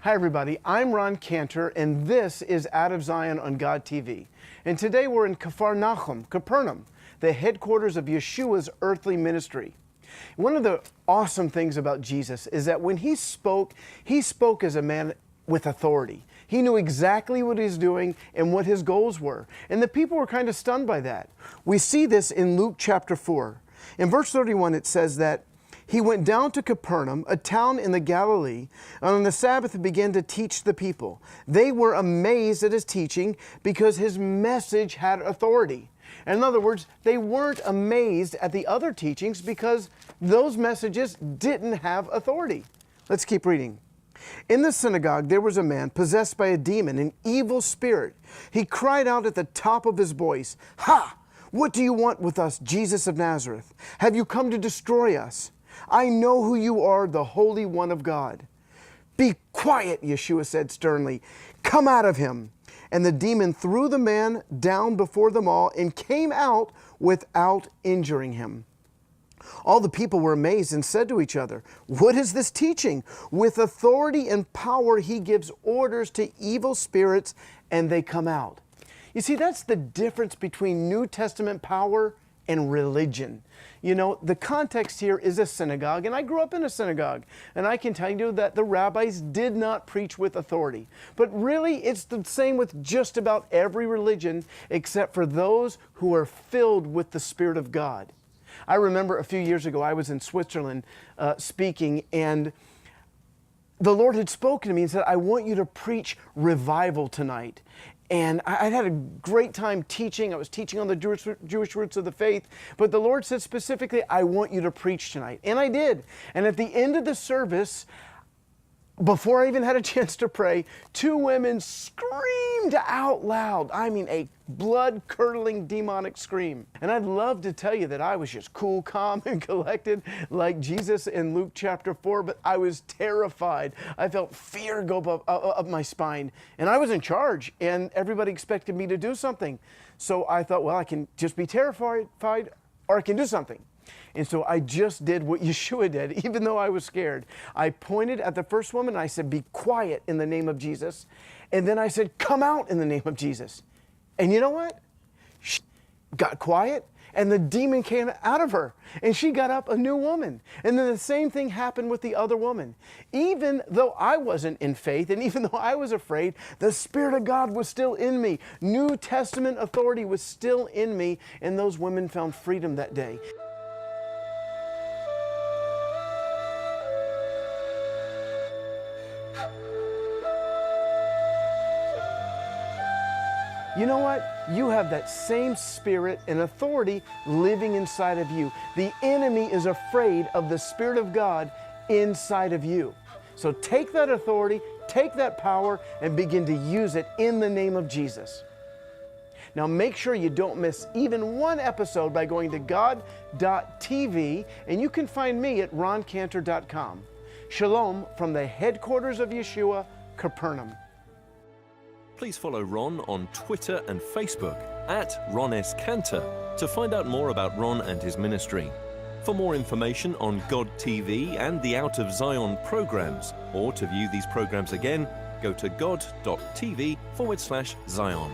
Hi everybody, I'm Ron Cantor and this is Out of Zion on God TV. And today we're in Capernaum, the headquarters of Yeshua's earthly ministry. One of the awesome things about Jesus is that when he spoke as a man with authority. He knew exactly what he was doing and what his goals were. And the people were kind of stunned by that. We see this in Luke chapter 4. In verse 31 it says that he went down to Capernaum, a town in the Galilee, and on the Sabbath began to teach the people. They were amazed at his teaching because his message had authority. In other words, they weren't amazed at the other teachings because those messages didn't have authority. Let's keep reading. In the synagogue there was a man possessed by a demon, an evil spirit. He cried out at the top of his voice, "Ha! What do you want with us, Jesus of Nazareth? Have you come to destroy us? I know who you are, the Holy One of God." "Be quiet," Yeshua said sternly. "Come out of him." And the demon threw the man down before them all and came out without injuring him. All the people were amazed and said to each other, "What is this teaching? With authority and power he gives orders to evil spirits and they come out." You see, that's the difference between New Testament power and religion. You know, the context here is a synagogue, and I grew up in a synagogue, and I can tell you that the rabbis did not preach with authority. But really, it's the same with just about every religion except for those who are filled with the Spirit of God. I remember a few years ago, I was in Switzerland speaking, and the Lord had spoken to me and said, "I want you to preach revival tonight." And I'd had a great time teaching. I was teaching on the Jewish roots of the faith. But the Lord said specifically, "I want you to preach tonight." And I did. And at the end of the service, before I even had a chance to pray, two women screamed out loud. I mean, a blood-curdling demonic scream. And I'd love to tell you that I was just cool, calm, and collected like Jesus in Luke chapter 4, but I was terrified. I felt fear go up my spine. And I was in charge, and everybody expected me to do something. So I thought, well, I can just be terrified, or I can do something. And so I just did what Yeshua did, even though I was scared. I pointed at the first woman and I said, "Be quiet in the name of Jesus." And then I said, "Come out in the name of Jesus." And you know what? She got quiet and the demon came out of her and she got up a new woman. And then the same thing happened with the other woman. Even though I wasn't in faith and even though I was afraid, the Spirit of God was still in me. New Testament authority was still in me, and those women found freedom that day. You know what? You have that same spirit and authority living inside of you. The enemy is afraid of the Spirit of God inside of you. So take that authority, take that power, and begin to use it in the name of Jesus. Now make sure you don't miss even one episode by going to God.tv, and you can find me at roncantor.com. Shalom from the headquarters of Yeshua, Capernaum. Please follow Ron on Twitter and Facebook at Ron S. Cantor to find out more about Ron and his ministry. For more information on God TV and the Out of Zion programs, or to view these programs again, go to god.tv/Zion.